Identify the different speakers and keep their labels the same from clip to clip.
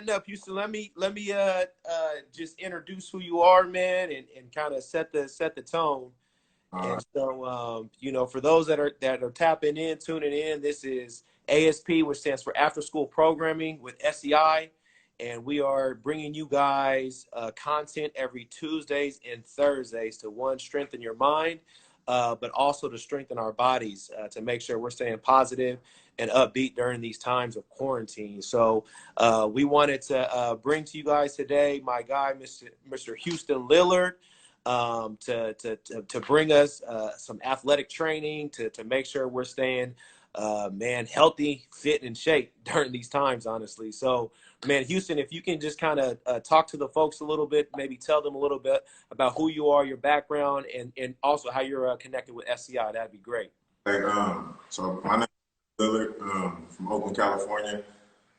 Speaker 1: setting up, Houston, let me just introduce who you are, man, and kind of set the tone. And so, for those that are tapping in, tuning in, this is ASP, which stands for After School Programming with SEI, and we are bringing you guys content every Tuesdays and Thursdays to, one, strengthen your mind, but also to strengthen our bodies, to make sure we're staying positive and upbeat during these times of quarantine. So we wanted to bring to you guys today my guy, Mr. Houston Lillard, to bring us some athletic training to make sure we're staying, healthy, fit, and in shape during these times, honestly. So, man, Houston, if you can just kind of talk to the folks a little bit, maybe tell them a little bit about who you are, your background, and also how you're connected with SCI, that'd be great.
Speaker 2: Hey, so my name is Lillard, from Oakland, California.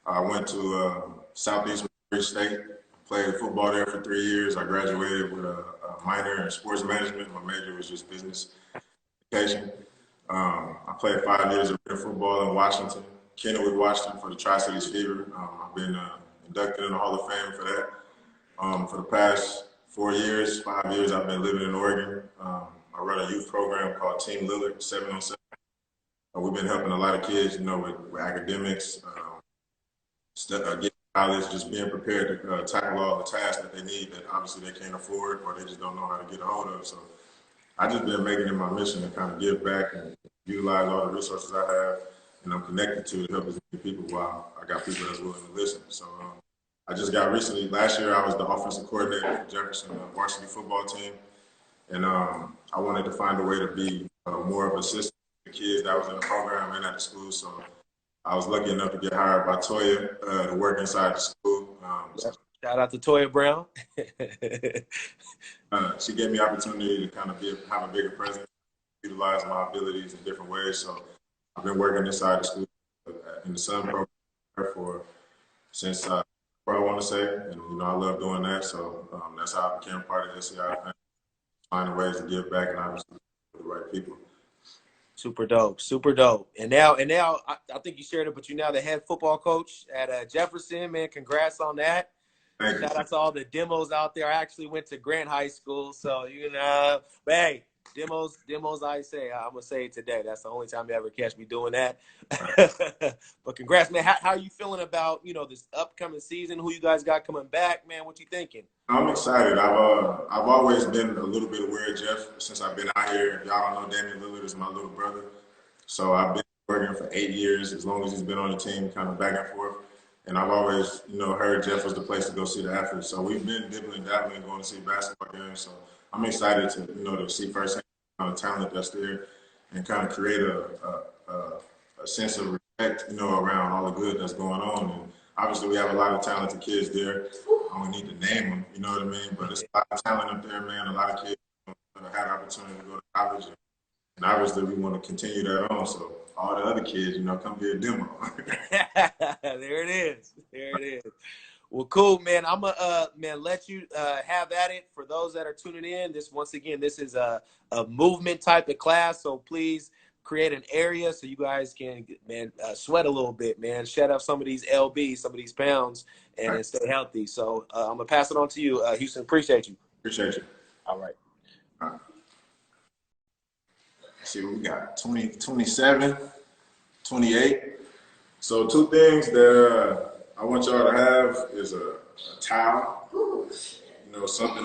Speaker 2: I went to Southeast Missouri State, played football there for 3 years. I graduated with a minor in sports management. My major was just business education. I played 5 years of football in Washington, Kennewick, Washington, for the Tri-Cities Fever. I've been inducted in the Hall of Fame for that. For the past 4 years, 5 years, I've been living in Oregon. I run a youth program called Team Lillard, 7-on-7. We've been helping a lot of kids, with academics, getting college, just being prepared to tackle all the tasks that they need that obviously they can't afford or they just don't know how to get a hold of. So I just been making it my mission to kind of give back and utilize all the resources I have and I'm connected to help as many people while I got people that's willing to listen. So I just got recently, last year I was the offensive coordinator for Jefferson varsity football team. And I wanted to find a way to be more of an assistant to the kids that was in the program and at the school. So I was lucky enough to get hired by Toya to work inside the school.
Speaker 1: Shout out to Toya Brown.
Speaker 2: She gave me opportunity to kind of have a bigger presence, utilize my abilities in different ways. So I've been working inside the school in the Sun program since I want to say, and I love doing that. So that's how I became part of the SEI, finding ways to give back and obviously with the right people.
Speaker 1: Super dope, super dope. And now I think you shared it, but you're now the head football coach at Jefferson, man. Congrats on that. Shout out to all the demos out there. I actually went to Grant High School, so but hey, demos, I say, I'm gonna say it today. That's the only time you ever catch me doing that. But congrats, man. How are you feeling about this upcoming season? Who you guys got coming back, man? What you thinking?
Speaker 2: I'm excited. I've always been a little bit aware of Jeff since I've been out here. If y'all don't know, Damian Lillard is my little brother. So I've been working for 8 years, as long as he's been on the team, kind of back and forth. And I've always, heard Jeff was the place to go see the athletes. So we've been dibbling, dabbling, going to see basketball games. So I'm excited to, to see firsthand the kind of talent that's there and kind of create a sense of respect, around all the good that's going on. And obviously, we have a lot of talented kids there. We need to name them, you know what I mean? But it's a lot of talent up there, man. A lot of kids had the opportunity to go to college. And obviously, we want to continue that on. So all the other kids, come be a demo.
Speaker 1: There it is. Well, cool, man. I'm going to let you have at it. For those that are tuning in, this is a movement type of class. So please create an area so you guys can, sweat a little bit, man. Shed off some of these lbs, some of these pounds, and stay healthy. So I'm going to pass it on to you, Houston. Appreciate you.
Speaker 2: Appreciate you.
Speaker 1: All right.
Speaker 2: Let's see what we got. 20, 27, 28. So 2 things that I want y'all to have is a towel, something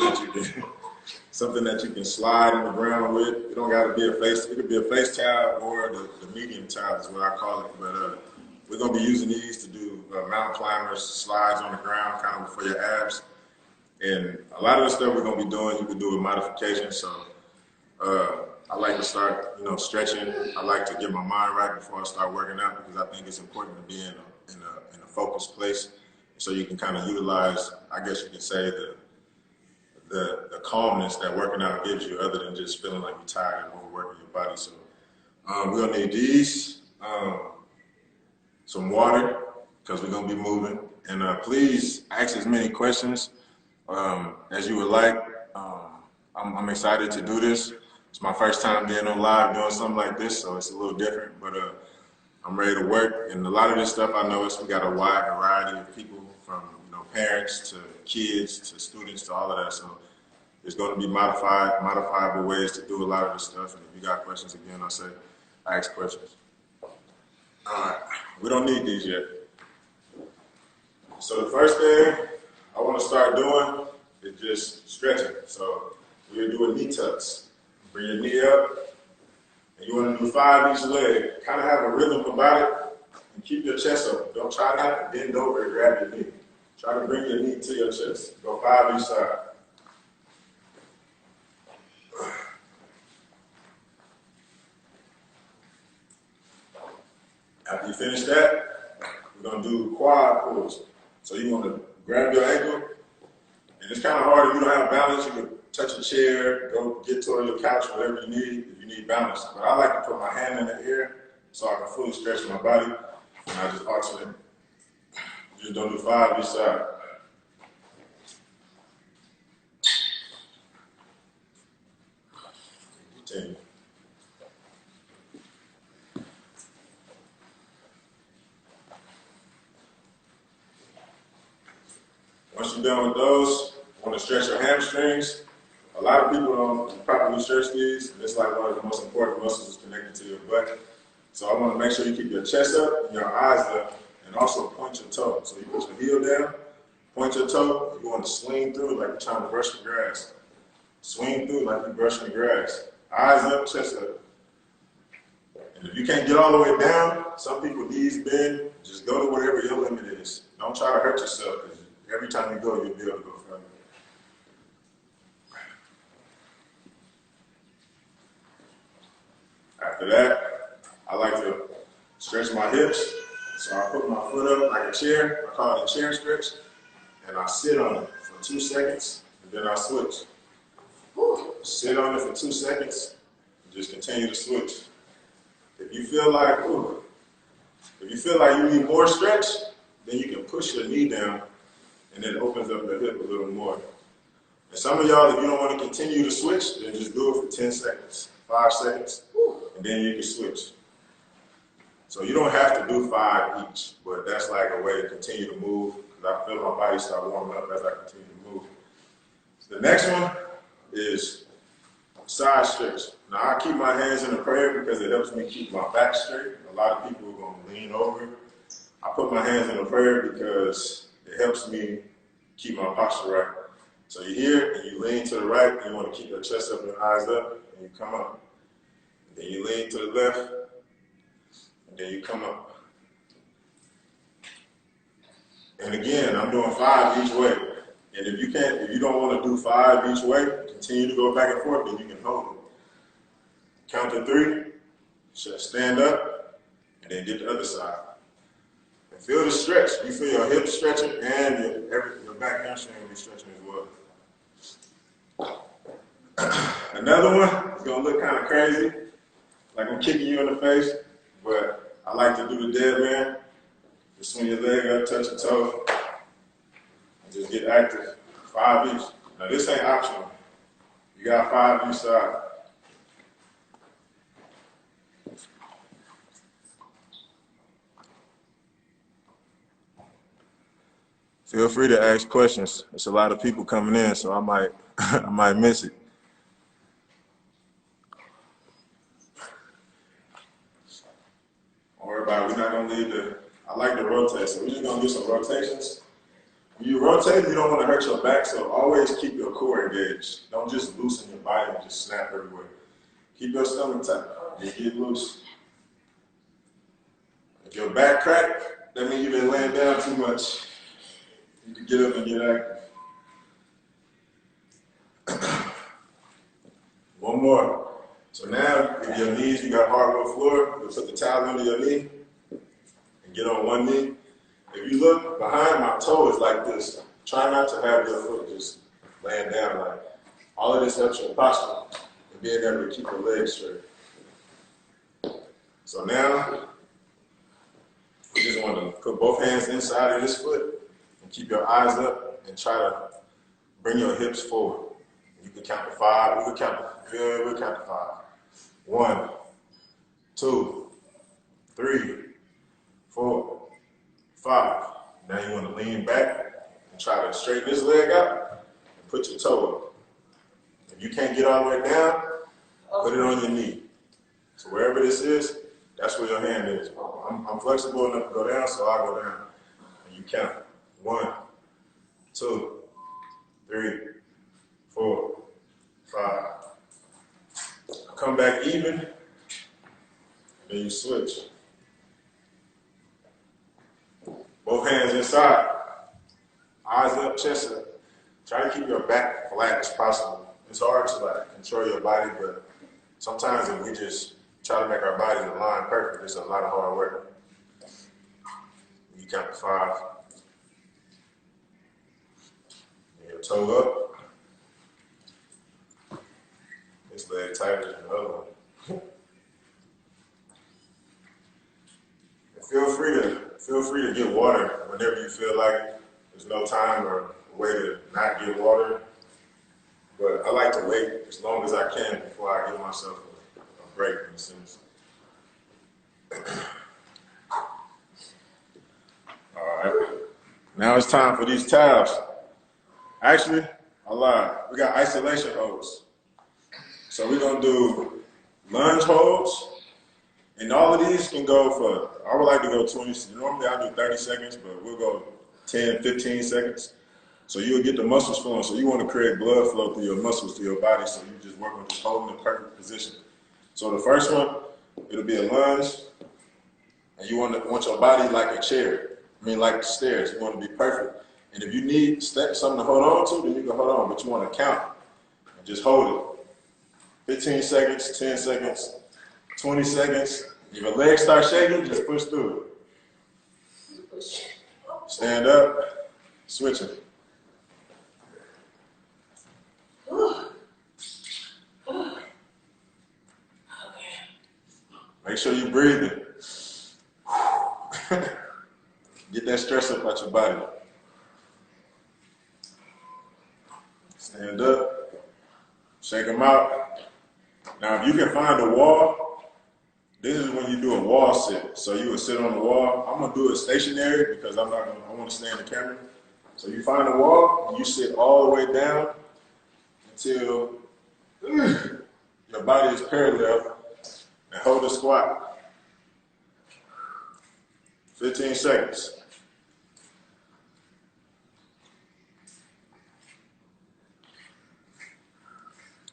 Speaker 2: that you can slide on the ground with. It don't got to be it could be a face towel or the medium towel is what I call it. But we're going to be using these to do mountain climbers, slides on the ground, kind of for your abs. And a lot of the stuff we're going to be doing, you can do with modifications. So I like to start, stretching. I like to get my mind right before I start working out because I think it's important to be in a focused place so you can kind of utilize, I guess you can say, the calmness that working out gives you other than just feeling like you're tired and overworking your body. So we're gonna need these, some water, because we're gonna be moving. And please ask as many questions as you would like. I'm excited to do this. It's my first time being on live doing something like this, so it's a little different, but I'm ready to work. And a lot of this stuff I know we got a wide variety of people from parents to kids to students to all of that. So there's going to be modifiable ways to do a lot of this stuff. And if you got questions, again, I'll say ask questions. All right, we don't need these yet. So the first thing I want to start doing is just stretching. So we're doing knee tucks. Bring your knee up, and you want to do 5 each leg. Kind of have a rhythm about it, and keep your chest open. Don't try not to bend over and grab your knee. Try to bring your knee to your chest. Go 5 each side. After you finish that, we're going to do quad pulls. So you want to grab your ankle, and it's kind of hard if you don't have balance. You can touch a chair, go get toward your couch, whatever you need, if you need balance. But I like to put my hand in the air so I can fully stretch my body, and I just alternate. Just don't do 5 each side. Continue. Once you're done with those, you want to stretch your hamstrings. A lot of people don't properly stretch these, and it's like one of the most important muscles connected to your butt. So I want to make sure you keep your chest up and your eyes up, and also point your toe. So you put your heel down, point your toe, you want to swing through like you're trying to brush the grass. Swing through like you're brushing the grass. Eyes up, chest up. And if you can't get all the way down, some people knees bend, just go to whatever your limit is. Don't try to hurt yourself, because every time you go, you'll be able to go further. After that, I like to stretch my hips. So I put my foot up like a chair. I call it a chair stretch. And I sit on it for 2 seconds, and then I switch. Sit on it for 2 seconds, and just continue to switch. If you feel like, you need more stretch, then you can push your knee down, and it opens up the hip a little more. And some of y'all, if you don't want to continue to switch, then just do it for 10 seconds, 5 seconds, and then you can switch. So you don't have to do 5 each, but that's like a way to continue to move, because I feel my body start warming up as I continue to move. The next one is side stretch. Now I keep my hands in a prayer because it helps me keep my back straight. A lot of people are going to lean over. I put my hands in a prayer because it helps me keep my posture right. So you're here and you lean to the right, and you want to keep your chest up and your eyes up, and you come up. And then you lean to the left, and then you come up. And again, I'm doing 5 each way. And if you don't want to do 5 each way, continue to go back and forth, then you can hold it. Count to 3, stand up, and then get the other side. And feel the stretch. You feel your hips stretching, and your back hamstring will be stretching as well. Another one is going to look kind of crazy, like I'm kicking you in the face, but I like to do the dead man. Just swing your leg up, touch your toe, and just get active. 5 each. Now this ain't optional. You got 5 each side. Feel free to ask questions. There's a lot of people coming in, so I might miss it. Don't worry about it. We're not gonna leave I like to rotate, so we're just gonna do some rotations. When you rotate, you don't want to hurt your back, so always keep your core engaged. Don't just loosen your body and just snap everywhere. Keep your stomach tight. Just get loose. If your back cracked, that means you've been laying down too much. You can get up and get active. One more. So now, if your knees, you got hardwood floor, you put the towel under your knee and get on one knee. If you look behind, my toe is like this. Try not to have your foot just laying down like. All of this helps your posture and being able to keep your legs straight. So now, we just want to put both hands inside of this foot and keep your eyes up and try to bring your hips forward. You can count to 5. We'll count to 5. 1, 2, 3, 4, 5. Now you want to lean back and try to straighten this leg out and put your toe up. If you can't get all the way down, put it on your knee. So wherever this is, that's where your hand is. I'm flexible enough to go down, so I go down. And you count. 1, 2, 3, 4, 5. Come back even, and then you switch. Both hands inside. Eyes up, chest up. Try to keep your back flat as possible. It's hard to control your body, but sometimes if we just try to make our bodies align perfect, it's a lot of hard work. You count to 5. Your toe up. This leg tighter than the other one. And feel free to get water whenever you feel like there's no time or a way to not get water. But I like to wait as long as I can before I give myself a break, in a sense. All right. Now it's time for these tabs. Actually, I lied. We got isolation holds. So we're going to do lunge holds. And all of these can go for, I would like to go 20, normally I do 30 seconds, but we'll go 10, 15 seconds. So you'll get the muscles flowing. So you want to create blood flow through your muscles, through your body. So you just work on just holding the perfect position. So the first one, it'll be a lunge. And you want your body like a chair. Like the stairs. You want to be perfect. And if you need something to hold on to, then you can hold on. But you want to count and just hold it. 15 seconds, 10 seconds, 20 seconds. If your legs start shaking, just push through it. Stand up, switching. Make sure you're breathing. Get that stress up out your body. Stand up, shake them out. Now, if you can find a wall, this is when you do a wall sit. So you would sit on the wall. I'm gonna do it stationary because I want to stay in the camera. So you find a wall, and you sit all the way down until your body is parallel, and hold a squat. 15 seconds.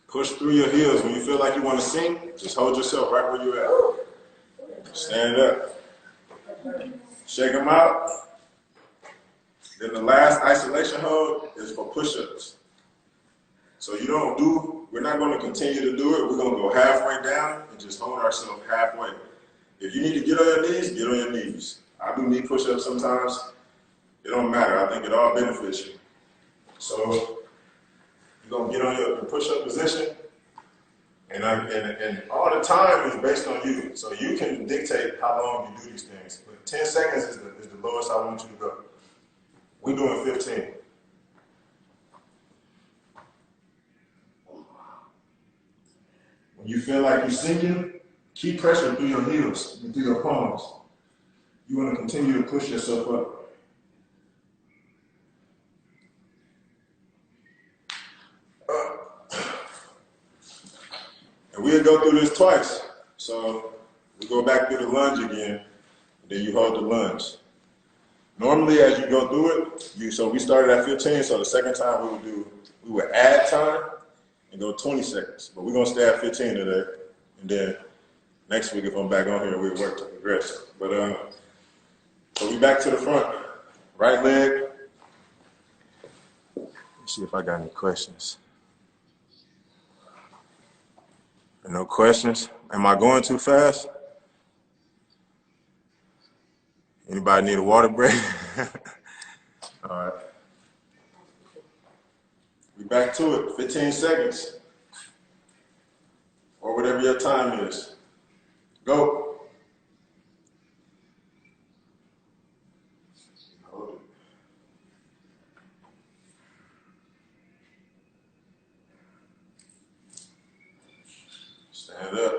Speaker 2: Push through your heels. When you feel like you want to sink, just hold yourself right where you're at. Stand up. Shake them out. Then the last isolation hold is for push-ups. So we're not going to continue to do it. We're going to go halfway down and just hold ourselves halfway. If you need to get on your knees, get on your knees. I do knee push-ups sometimes. It don't matter. I think it all benefits you. So you're going to get on your push-up position, and all the time is based on you. So you can dictate how long you do these things. But 10 seconds is the lowest I want you to go. We're doing 15. When you feel like you're sinking, keep pressure through your heels and through your palms. You want to continue to push yourself up. And we'll go through this twice. So we go back through the lunge again, and then you hold the lunge. Normally, as you go through it, so we started at 15, so the second time we would add time and go 20 seconds. But we're gonna stay at 15 today, and then next week if I'm back on here, we'll work to progress. But so we back to the front. Right leg. Let's see if I got any questions. No questions? Am I going too fast? Anybody need a water break? All right. We back to it, 15 seconds. Or whatever your time is. Go. Hold it. Stand up.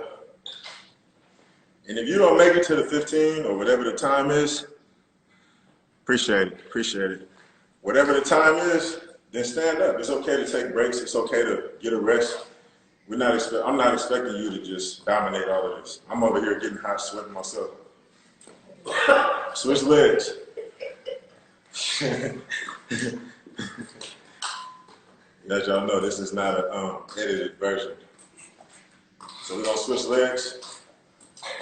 Speaker 2: And if you don't make it to the 15 or whatever the time is, appreciate it. Whatever the time is, then stand up. It's okay to take breaks. It's okay to get a rest. I'm not expecting you to just dominate all of this. I'm over here getting hot, sweating myself. Switch legs. As y'all know, this is not an edited version. So we're gonna switch legs.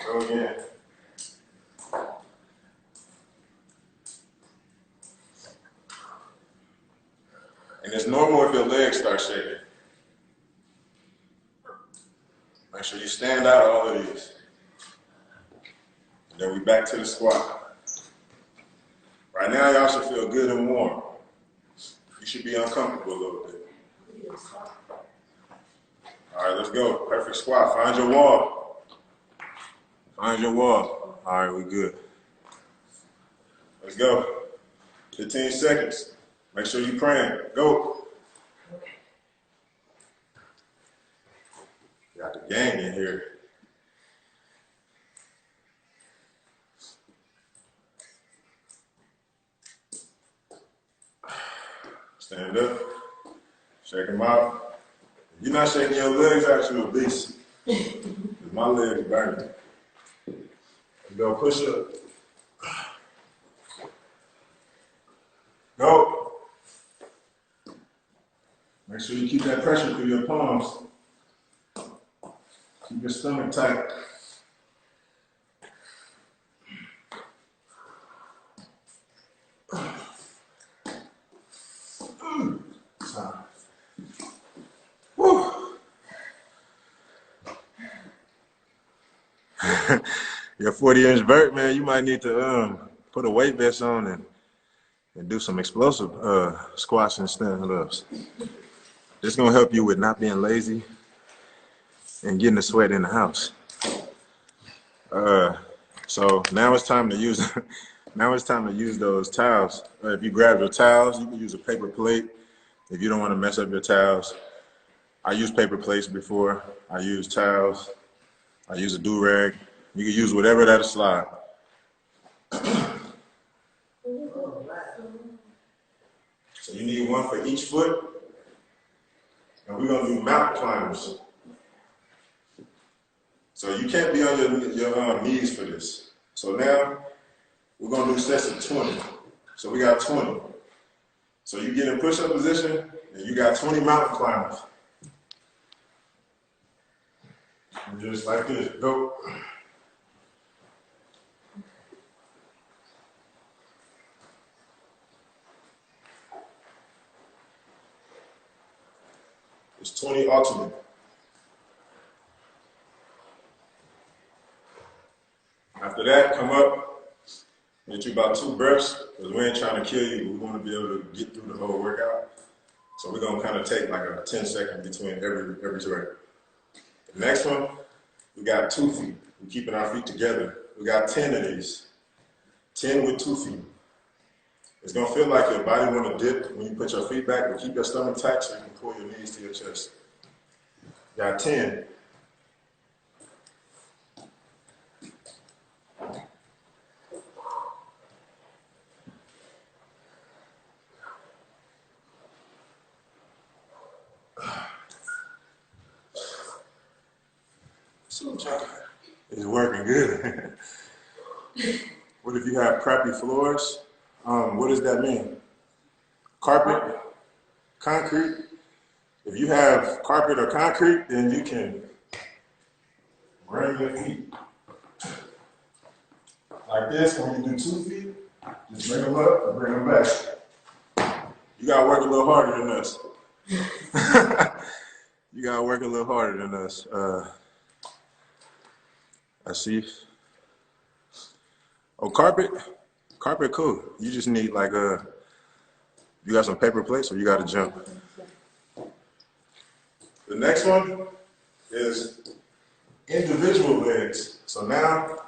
Speaker 2: Go again. And it's normal if your legs start shaking. Make sure you stand out of all of these. And then we back to the squat. Right now, y'all should feel good and warm. You should be uncomfortable a little bit. All right, let's go. Perfect squat. Find your wall. Find your wall. All right, we good. Let's go. 15 seconds. Make sure you're praying. Go. Got the gang in here. Stand up. Shake them out. If you're not shaking your legs out, you're obese. Because my legs are burning. Go push up. Go. Make sure you keep that pressure through your palms. Keep your stomach tight. Woo. Your 40-inch vert, man, you might need to put a weight vest on and do some explosive squats and stand-ups. It's gonna help you with not being lazy and getting the sweat in the house. So now it's time to use those towels. If you grab your towels, you can use a paper plate. If you don't want to mess up your towels, I used paper plates before. I use towels. I use a do-rag. You can use whatever that'll slide. So you need one for each foot. And we're gonna do mountain climbers. So you can't be on your knees for this. So now we're gonna do sets of 20. So we got 20. So you get in push-up position and you got 20 mountain climbers. And just like this, go. It's 20 alternate. After that, come up, get you about 2 breaths, because we ain't trying to kill you. We want to be able to get through the whole workout. So we're going to kind of take like a 10-second between every rep. The next one, we got 2 feet. We're keeping our feet together. We got 10 of these. 10 with 2 feet. It's going to feel like your body want to dip when you put your feet back, but keep your stomach tight so you can pull your knees to your chest. Got 10. It's working good. What if you have crappy floors? What does that mean? Carpet, concrete. If you have carpet or concrete, then you can bring your feet like this. When you do 2 feet, just bring them up and bring them back. You gotta work a little harder than us. You gotta work a little harder than us. I see. Oh, carpet? Carpet, cool. You just need like you got some paper plates or you got to jump. The next one is individual legs. So now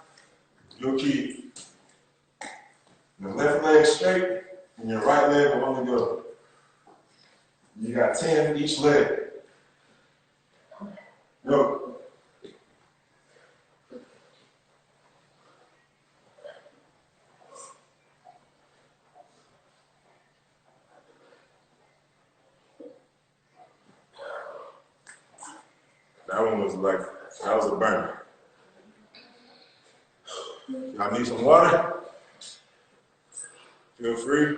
Speaker 2: you'll keep your left leg straight and your right leg will only go. You got 10 each leg. Go. That one was like, that was a burner. Y'all need some water? Feel free.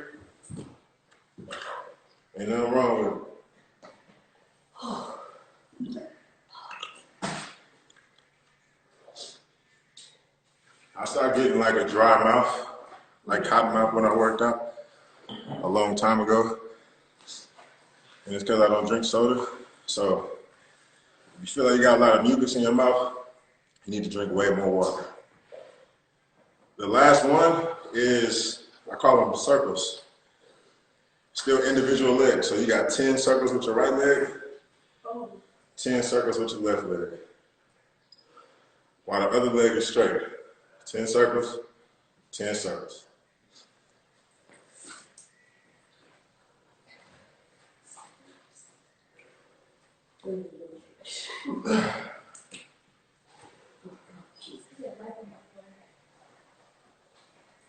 Speaker 2: Ain't nothing wrong with it. I started getting like a dry mouth, like cotton mouth when I worked out a long time ago. And it's because I don't drink soda. So if you feel like you got a lot of mucus in your mouth, you need to drink way more water. The last one is, I call them circles. Still individual legs. So you got 10 circles with your right leg, 10 circles with your left leg. While the other leg is straight. 10 circles, 10 circles.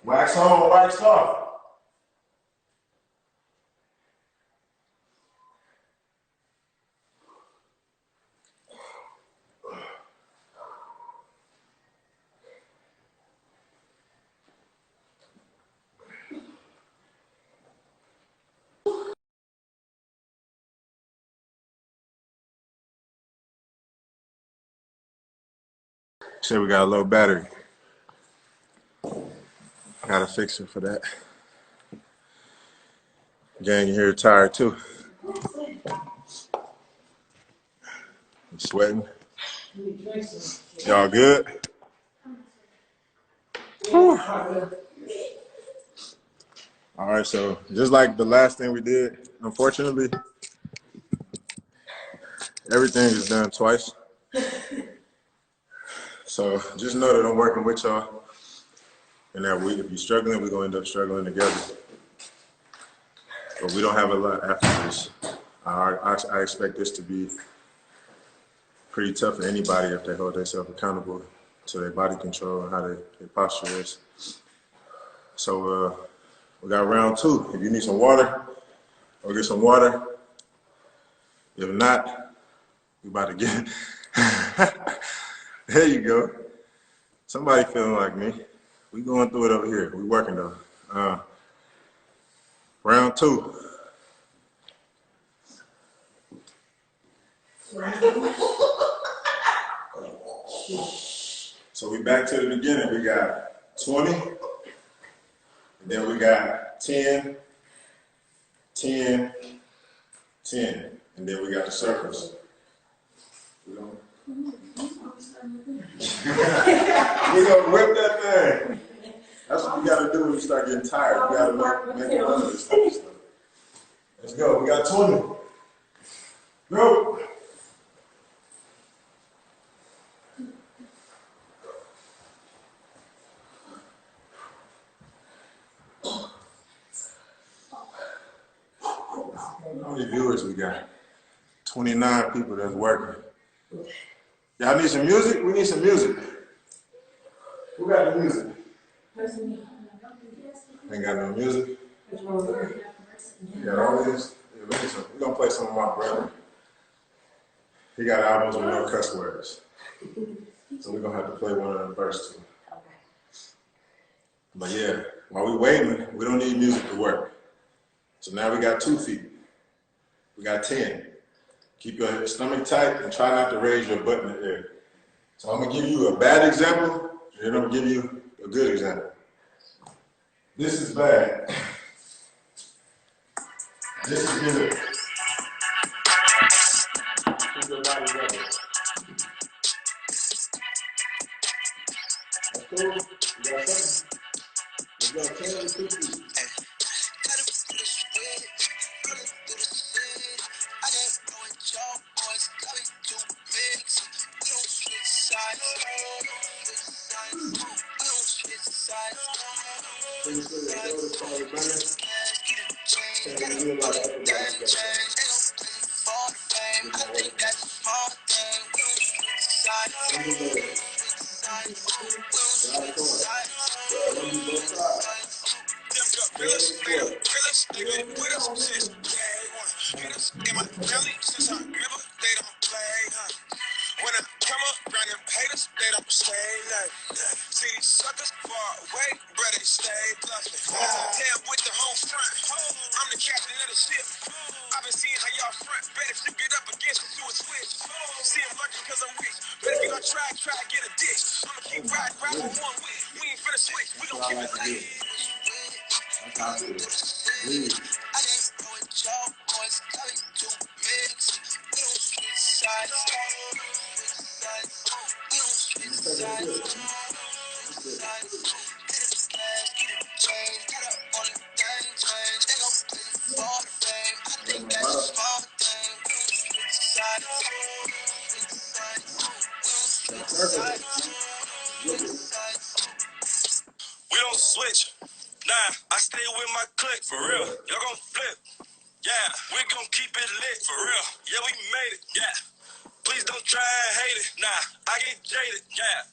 Speaker 2: Wax on, wax off. Say we got a low battery. Gotta fix it for that. Gang, you're tired too. You sweating? Y'all good? Whew. All right, so just like the last thing we did, unfortunately, everything is done twice. So just know that I'm working with y'all, and that if you're struggling, we're going to end up struggling together. But we don't have a lot after this. I expect this to be pretty tough for anybody if they hold themselves accountable to their body control and how their posture is. So we got round 2. If you need some water, go get some water. If not, we about to get. There you go. Somebody feeling like me. We going through it over here. We working though. Round 2. So we back to the beginning. We got 20, and then we got 10, 10, 10, and then we got the circles. We're gonna whip that thing. That's what you gotta do when you start getting tired. You gotta make it run this type of stuff. Let's go. We got 20. Go. How many viewers we got? 29 people that's working. Y'all need some music? We need some music. Who got the music? Ain't got no music? You got all this? Yeah, we're going to play some of my brother. He got albums with no cuss words. So we're going to have to play one of them first too. But yeah, while we're waiting, we don't need music to work. So now we got 2 feet. We got 10. Keep your stomach tight and try not to raise your butt in the air. So I'm going to give you a bad example, and then I'm going to give you a good example. This is bad. This is good. Keep your body together. That's cool. You got something? Let's go. 10 to 2 feet.
Speaker 1: Wait, brother, stay bluffing. Tell with the whole front. I'm the captain of the ship. I've been seeing how y'all front. Bet if you get up against it, you a switch. See him lurking cause I'm rich. Bet if you gonna try to get a ditch. I'ma keep riding with one whip. We ain't finna switch. We gon' keep it lit. That's how it is. I ain't going y'all boys. Tell you to mix. We don't switch sides. We don't switch sides. We don't switch. Nah, I stay with my clique for real. Y'all gon' flip. Yeah, we gon' keep it lit for real. Yeah, we made it. Yeah. Please don't try and hate it. Nah, I get jaded. Yeah.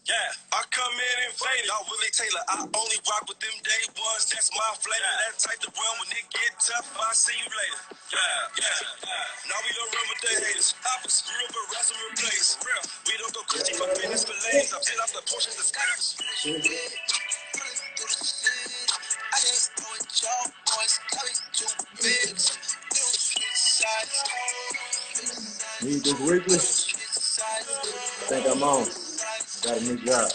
Speaker 1: I come in invaded. Y'all Willie Taylor. I only rock with them day ones. That's my flavor. That type to run when it get tough. I see you later. Yeah. Now we don't run with the haters. I been screw up a rise and replace. Real. We don't go crazy for business for lanes. I'm sitting off the portions of skaters. I just know it, y'all boys. Tell it to mix. We don't switch sides.
Speaker 2: Need this weekly? I think I'm on. I got a new job.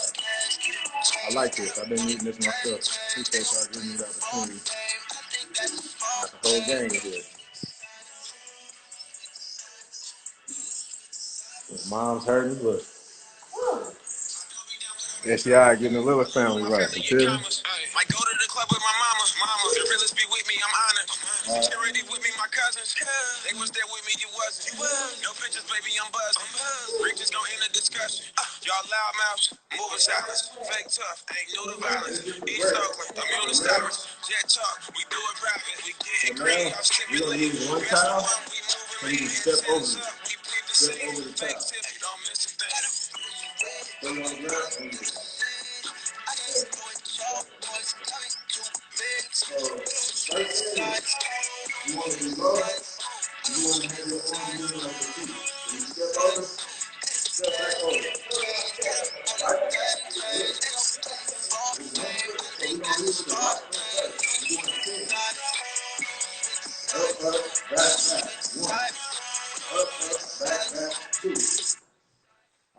Speaker 2: I like this. I've been using this myself. Appreciate y'all giving me the opportunity. Got the whole gang here. Mom's hurting, but yes, yeah, getting the little family right. You feel me?
Speaker 1: Like go to the club with my mama. The realest be with me, I'm honored. You ready with me, my cousins? They was there with me, you wasn't. No pictures, baby, I'm buzzing. Rick just gon' end the discussion. Y'all loud mouths, moving silence. Fake tough, ain't new to violence. East Oakland, immune to stoppers. Jet talk, we do it private. We getting green, I'm stimulating.
Speaker 2: One time, so you can step over it. Step over the top.
Speaker 1: Don't miss a thing.
Speaker 2: Stay on the ground. So, you want to be low, you want to have your own movement of the feet. When you step over, step back over. Right? So we don't lose the right foot first. We're doing 10. Up, back. 1. Up, back, 2.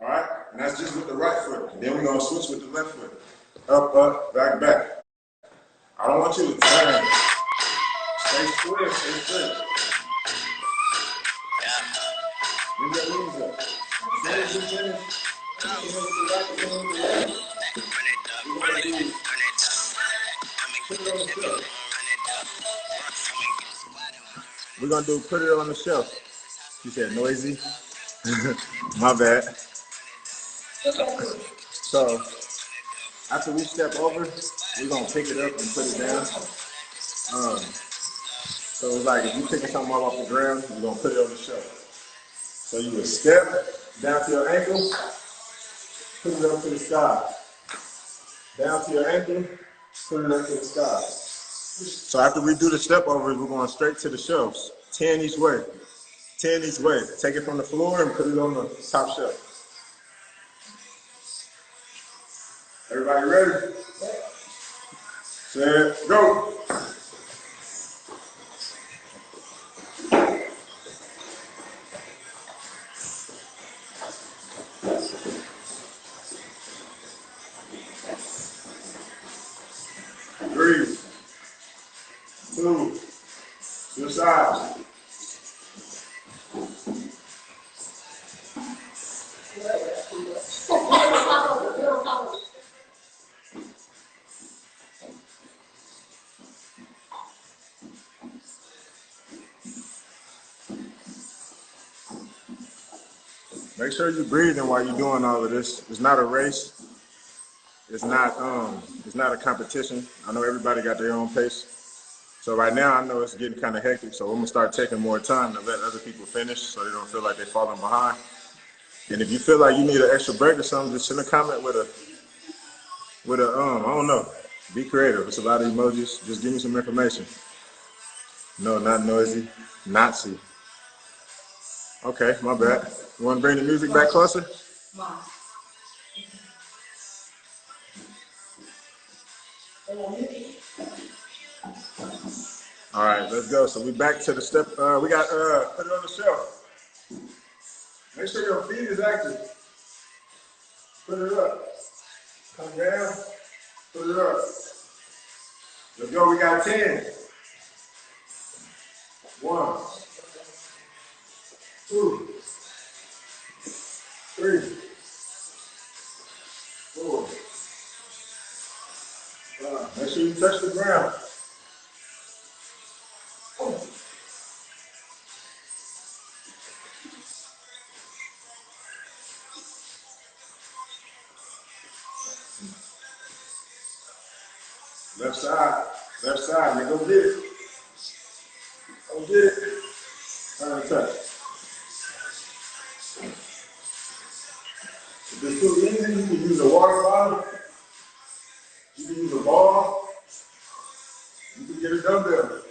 Speaker 2: All right? And that's just with the right foot. And then we're going to switch with the left foot. Up, back. I don't want you to turn. Stay square, stay straight. Bring your knees up. As soon as you finish, we're going to do put it on the shelf. You said noisy? My bad. So, after we step over, we're going to pick it up and put it down. So it's like if you're picking something up off the ground, you're going to put it on the shelf. So you would step down to your ankle, put it up to the sky. Down to your ankle, put it up to the sky. So after we do the step over, we're going straight to the shelves. 10 each way. 10 each way. Take it from the floor and put it on the top shelf. Everybody ready? Set, go. Three, 2, your side. Make sure you're breathing while you're doing all of this. It's not a race. It's not a competition. I know everybody got their own pace. So right now I know it's getting kind of hectic, so I'm gonna start taking more time to let other people finish so they don't feel like they're falling behind. And if you feel like you need an extra break or something, just send a comment with a I don't know. Be creative. It's a lot of emojis. Just give me some information. No, not noisy. Nazi. Okay, my bad. You want to bring the music back closer? All right, let's go. So we back to the step. We got put it on the shelf. Make sure your feet is active. Put it up. Come down. Put it up. Let's go. We got 10. 1, 2, 3, 4, 5. Make sure you touch the ground. Left side. Left side. Now go get it. Go get it. Turn and touch. If it's too easy, you can use a water bottle. You can use a ball. You can get a dumbbell.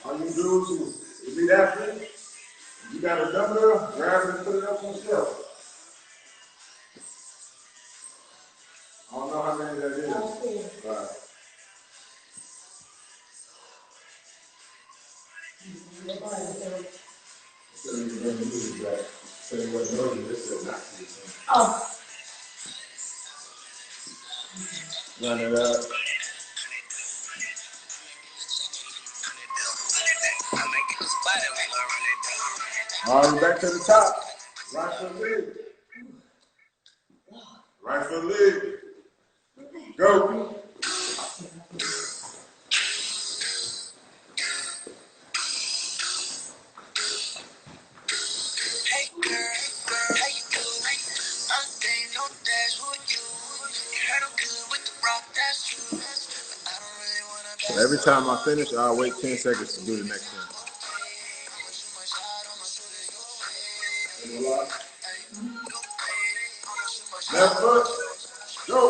Speaker 2: All you do is be that fit. You got a dumbbell, grab it and put it up on the shelf. I don't know how many that is. Right. Oh. Run it up. All right, back to the top. Right foot lead. Right foot lead. Go. So every time I finish, I'll wait 10 seconds to do the next one. Left foot, go.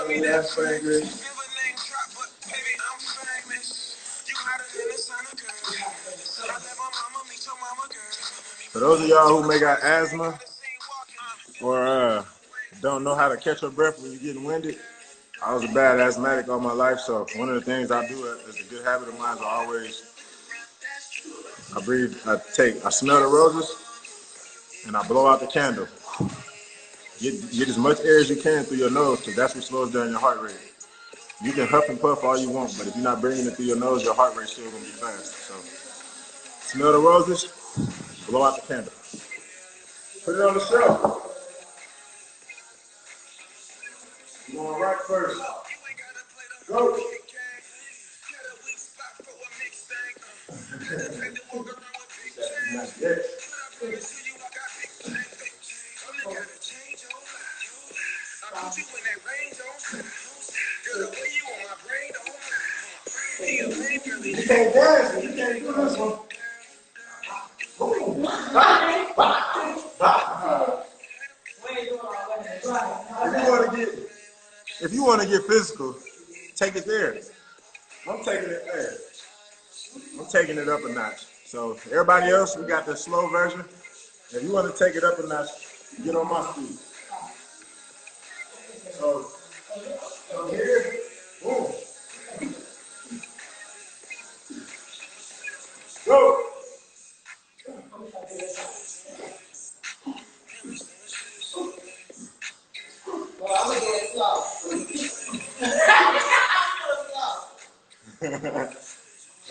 Speaker 2: Yes, for those of y'all who may got asthma or don't know how to catch your breath when you're getting winded, I was a bad asthmatic all my life, so one of the things I do as a good habit of mine is I breathe, I smell the roses, and I blow out the candle. Get as much air as you can through your nose, because that's what slows down your heart rate. You can huff and puff all you want, but if you're not bringing it through your nose, your heart rate's still gonna be fast. So smell the roses, blow out the candle. Put it on the shelf. You're going right first. Go. You can't dance, you can't do this one. If you want to get physical, take it there. I'm taking it there. I'm taking it up a notch. So everybody else, we got the slow version. If you want to take it up a notch, get on my speed. So here, boom. Go. Well, I'm gonna do it slow.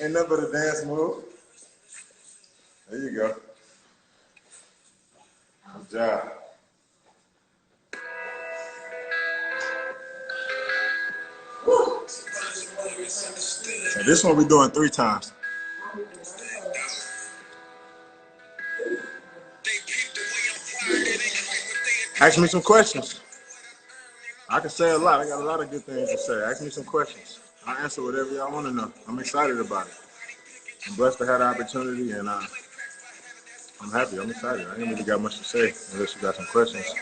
Speaker 2: Ain't nothing but a dance move. There you go. Good job. So this one we're doing 3 times. Ask me some questions. I can say a lot. I got a lot of good things to say. Ask me some questions. I'll answer whatever y'all want to know. I'm excited about it. I'm blessed to have the opportunity, and I'm happy. I'm excited. I ain't really got much to say unless you got some questions.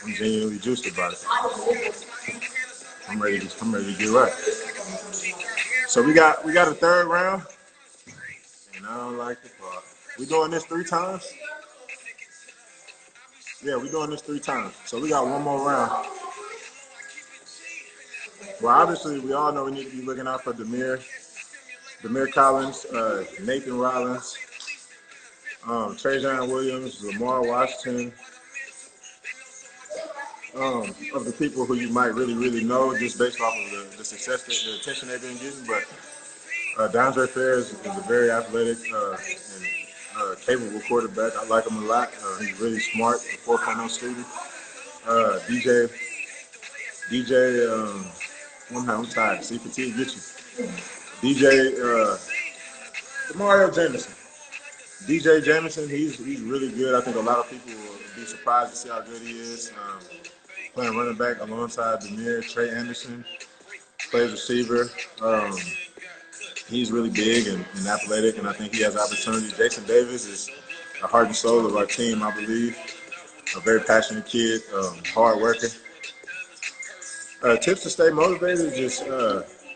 Speaker 2: I'm genuinely juiced about it. I'm ready to get right. So we got a third round, and I don't like the clock. We doing this 3 times? Yeah, we doing this 3 times. So we got one more round. Well, obviously, we all know we need to be looking out for Demir Collins, Nathan Rollins, Trajan Williams, Lamar Washington, of the people who you might really know just based off of the success, the attention they've been getting. But Dondre Fair is a very athletic and capable quarterback. I like him a lot. He's really smart, a 4.0 student. I'm tired. See, fatigue get you. Mario Jameson. DJ Jameson, he's really good. I think a lot of people will be surprised to see how good he is. Playing running back alongside Demir. Trey Anderson plays receiver. He's really big and athletic, and I think he has opportunity. Jason Davis is the heart and soul of our team, I believe. A very passionate kid, hard worker. Tips to stay motivated: just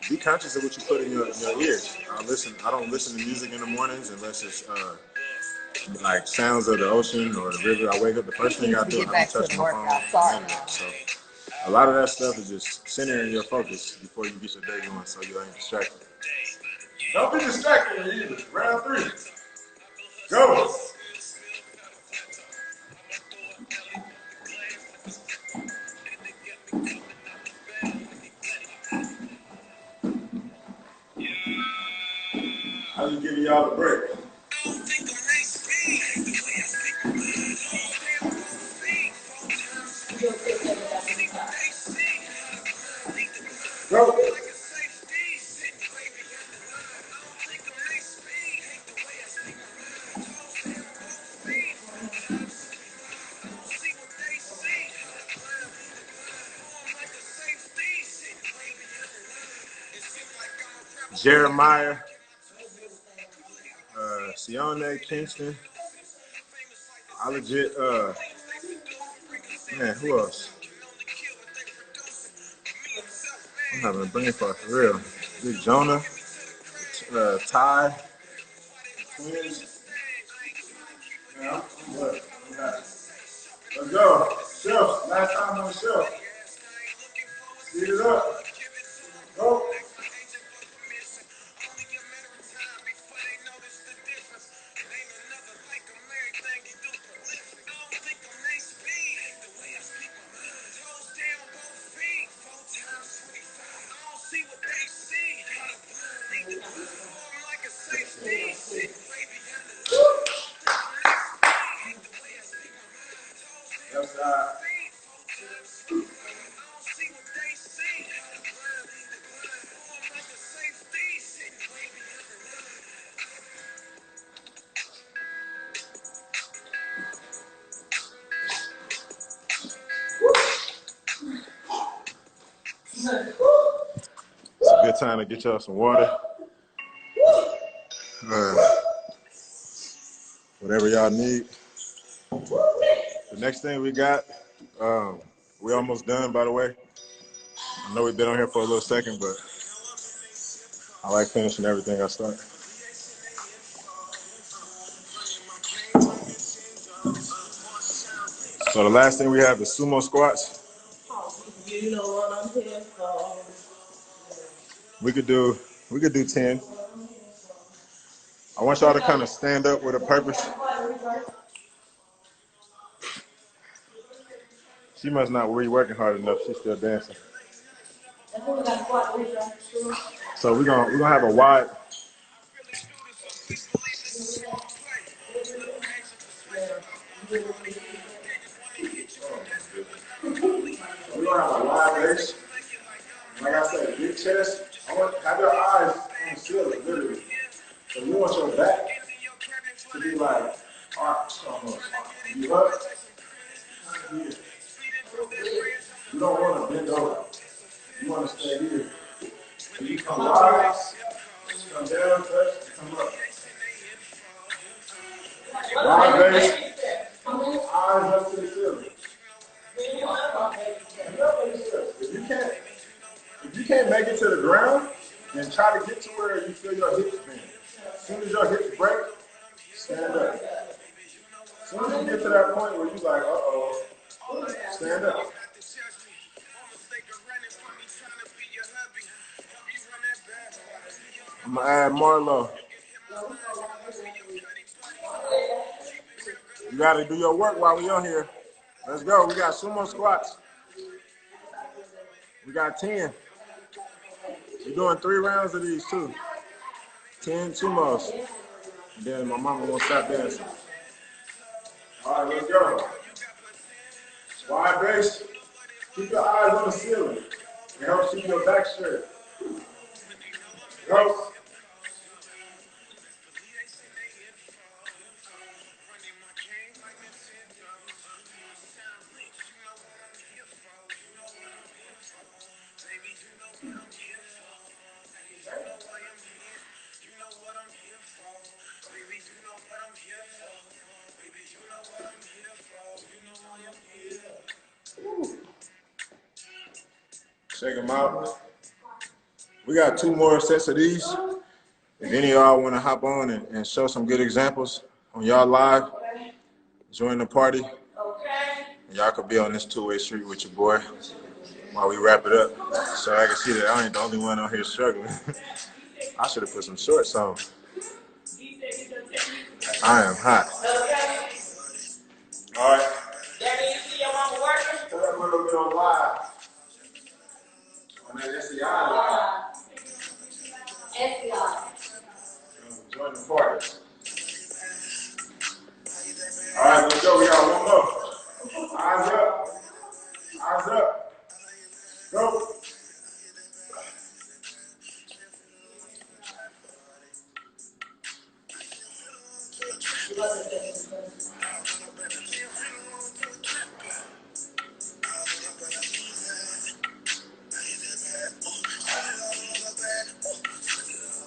Speaker 2: be conscious of what you put in your ears. I don't listen to music in the mornings unless it's like sounds of the ocean or the river. I wake up, the first thing I do, I don't touch my phone. So a lot of that stuff is just centering your focus before you get your day going, so you ain't distracted. Don't be distracted either. Round 3. Go. I was giving y'all a break. Go. Jeremiah, Sione Kingston. I legit, man, who else? I'm having a brain fart for real. Big Jonah, Ty, Twins. Man, I'm good. Let's go. Shelf. Last time on the shelf. Speed it up. Go. Left side. It's a good time to get y'all some water. Whatever y'all need. The next thing we got, we almost done, by the way. I know we've been on here for a little second, but I like finishing everything I start. So the last thing we have is sumo squats. You know what I'm here for. We could do 10. I want y'all to kind of stand up with a purpose. She must not be working hard enough. She's still dancing. So we're gonna have a wide. We're gonna have a wide base. Like I said, big chest. I want have your eyes on the ceiling, literally. So you want your back to be like arched almost. You up? Here. You don't want to bend over. You want to stay here. When you come wide, come down, touch, come up. Wide base, eyes up to the ceiling. can't make it to the ground, then try to get to where you feel your hips bend. As soon as your hips break, stand up. As soon as you get to that point where you're like, uh-oh, stand up. I'm going to add Marlo. You got to do your work while we on here. Let's go. We got sumo squats. We got 10. We're doing 3 rounds of these too. 10 sumos. And then my mama won't stop dancing. All right, let's go. Wide base. Keep your eyes on the ceiling. It helps keep your back straight. Go. Check them out. We got 2 more sets of these. If any of y'all want to hop on and show some good examples on y'all live, join the party. Y'all could be on this 2-way street with your boy while we wrap it up. So I can see that I ain't the only one on here struggling. I should have put some shorts on. I am hot. All right. Daddy, you see your mama working? Put up a little bit on live. On that SEI live. Join the party. All right, let's go. We got 1 more. Eyes up. Eyes up. Go.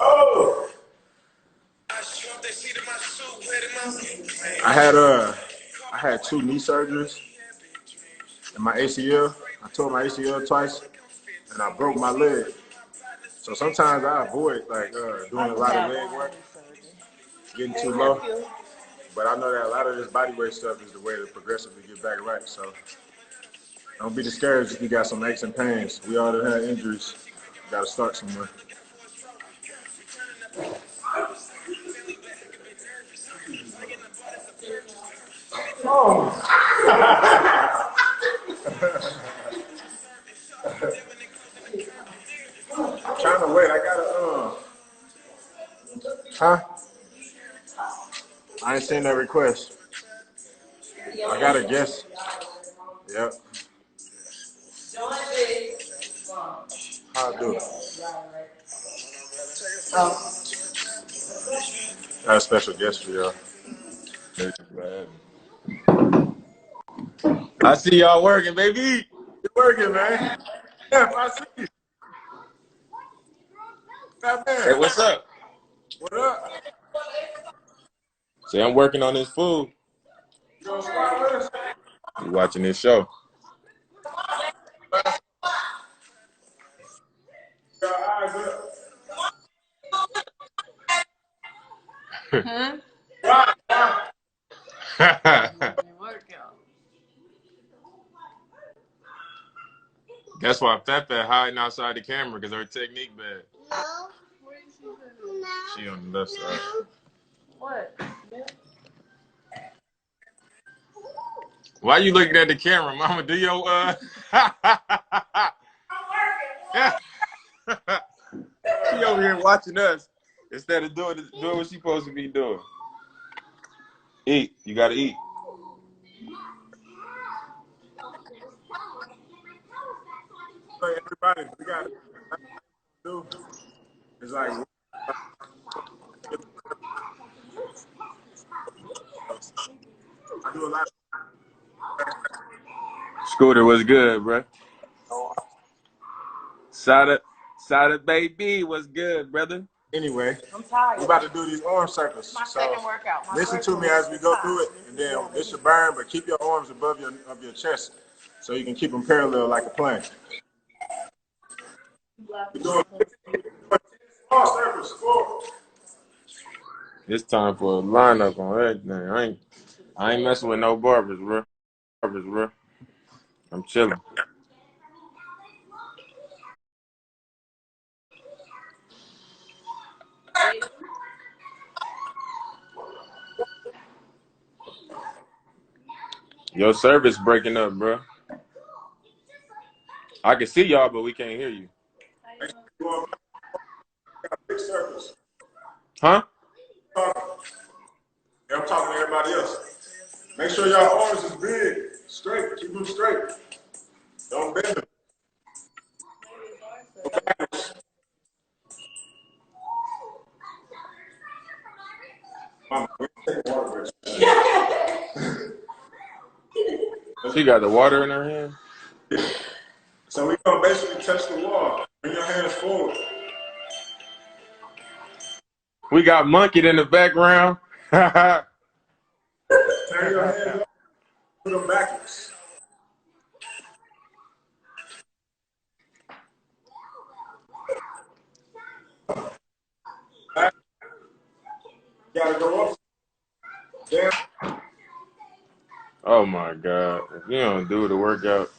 Speaker 2: Oh! I had 2 knee surgeries and my ACL. I tore my ACL twice and I broke my leg. So sometimes I avoid doing a lot of leg work, getting too low. But I know that a lot of this bodyweight stuff is the way to progressively get back right. So don't be discouraged if you got some aches and pains. We all have had injuries. You got to start somewhere. Oh. I'm trying to wait. I gotta Huh? I ain't seen that request. I got a guess. Yep. How I do? I got a special guest for y'all.
Speaker 3: I see y'all working, baby.
Speaker 2: You're working, man. Yeah, I see you.
Speaker 3: Hey, what's up?
Speaker 2: What up?
Speaker 3: See, I'm working on this food.
Speaker 2: You gonna squat with us?
Speaker 3: You watching this show.
Speaker 2: Got eyes up.
Speaker 4: Huh?
Speaker 3: That's why Fefe hiding outside the camera, because her technique bad.
Speaker 4: No.
Speaker 3: She on the left side.
Speaker 4: What?
Speaker 3: Why you looking at the camera, Mama? Do your She over here watching us instead of doing what she supposed to be doing. Eat. You gotta eat.
Speaker 2: So everybody, we got to do. It's like I do a lot.
Speaker 3: Scooter was good, bro. Sada baby was good, brother.
Speaker 2: Anyway,
Speaker 4: I'm tired.
Speaker 2: we're about to do these arm circles.
Speaker 4: My second workout.
Speaker 2: Listen to me as we go through it, and then this should burn, but keep your arms above your chest so you can keep them parallel like a plank. We're doing small circles. Four.
Speaker 3: It's time for a lineup on everything. I ain't messing with no barbers, bro. I'm chilling. Your service breaking up, bro. I can see y'all, but we can't hear you.
Speaker 2: Big circles.
Speaker 3: Huh?
Speaker 2: Yeah, I'm talking to everybody else. Make sure y'all arms is big, straight. Keep them straight. Don't bend them. Mama, we take water breaks.
Speaker 3: She got the water in her hand.
Speaker 2: So we're gonna basically touch the wall. Bring your hands forward.
Speaker 3: We got Monkey in the background.
Speaker 2: Turn your hands up. Put them backwards. Back. You gotta go up. Down.
Speaker 3: Oh my God! If you don't do the workout,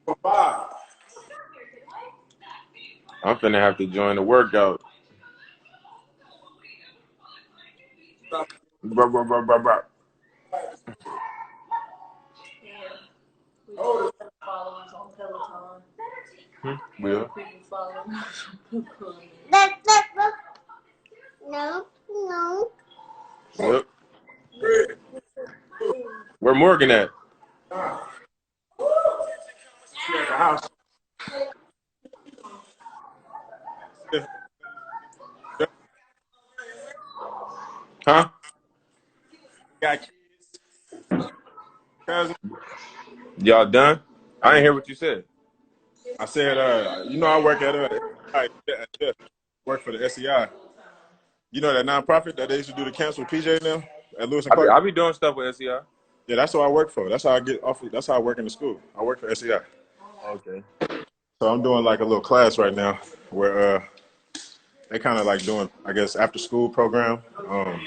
Speaker 2: For 5.
Speaker 3: I'm finna have to join the workout. Bro.
Speaker 2: Hold it.
Speaker 4: Followers on Peloton.
Speaker 3: Will.
Speaker 4: People following us on Peloton.
Speaker 5: No.
Speaker 3: Yep.
Speaker 2: 3.
Speaker 3: Where Morgan at?
Speaker 2: She at the house.
Speaker 3: Huh?
Speaker 2: Got cousin.
Speaker 3: Y'all done? I ain't hear what you said.
Speaker 2: I said, I work at work for the SEI. You know that nonprofit that they used to do the camps with PJ and them at Lewis and Clark?
Speaker 3: I be doing stuff with SEI.
Speaker 2: Yeah, that's what I work for. That's how I get off. That's how I work in the school. I work for SEI.
Speaker 3: Okay.
Speaker 2: So I'm doing like a little class right now where they kind of like doing, I guess, after school program on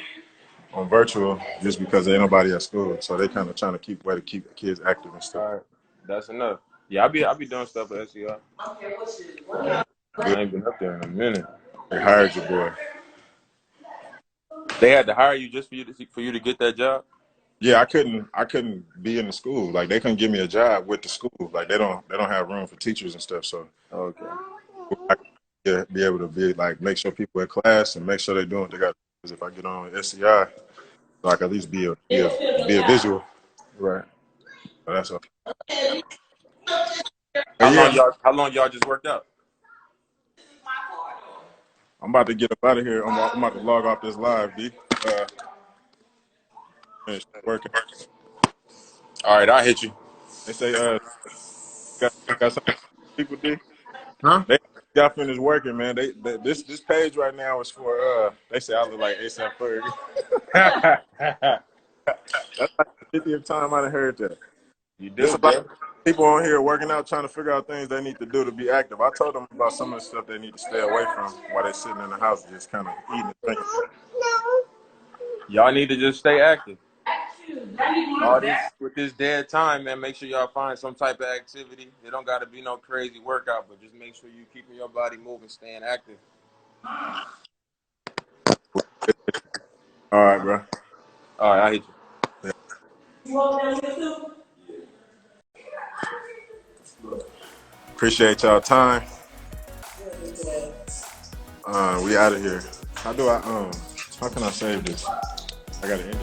Speaker 2: virtual just because there ain't nobody at school. So they kind of trying to keep the kids active and stuff.
Speaker 3: All right. That's enough. Yeah, I be doing stuff with SEI. I ain't been up there in a minute.
Speaker 2: They hired your boy.
Speaker 3: They had to hire you just for you to get that job.
Speaker 2: Yeah, I couldn't be in the school. Like they couldn't give me a job with the school. Like they don't have room for teachers and stuff. So
Speaker 3: Okay.
Speaker 2: I can be able to be like make sure people in class and make sure they're doing what they got. Because if I get on SEI, so I can at least be a visual.
Speaker 3: Right.
Speaker 2: So that's all. But yeah,
Speaker 3: How long y'all just worked out?
Speaker 2: I'm about to get up out of here. I'm about to log off this live, B. Finish working.
Speaker 3: All right, I'll hit you.
Speaker 2: They say got some people, D.
Speaker 3: Huh?
Speaker 2: They got finished working, man. This page right now is for they say I look like ASAP Ferg. That's like the 50th time I done heard that.
Speaker 3: You
Speaker 2: There's
Speaker 3: do,
Speaker 2: a lot
Speaker 3: bro.
Speaker 2: of people on here working out, trying to figure out things they need to do to be active. I told them about some of the stuff they need to stay away from while they're sitting in the house just kind of eating and drinking.
Speaker 3: Y'all need to just stay active. All this with this dead time, man. Make sure y'all find some type of activity. It don't got to be no crazy workout, but just make sure you keeping your body moving, staying active.
Speaker 2: All right, bro.
Speaker 3: All right, I hit you.
Speaker 2: Appreciate y'all time. We out of here. How can I save this? I gotta end it.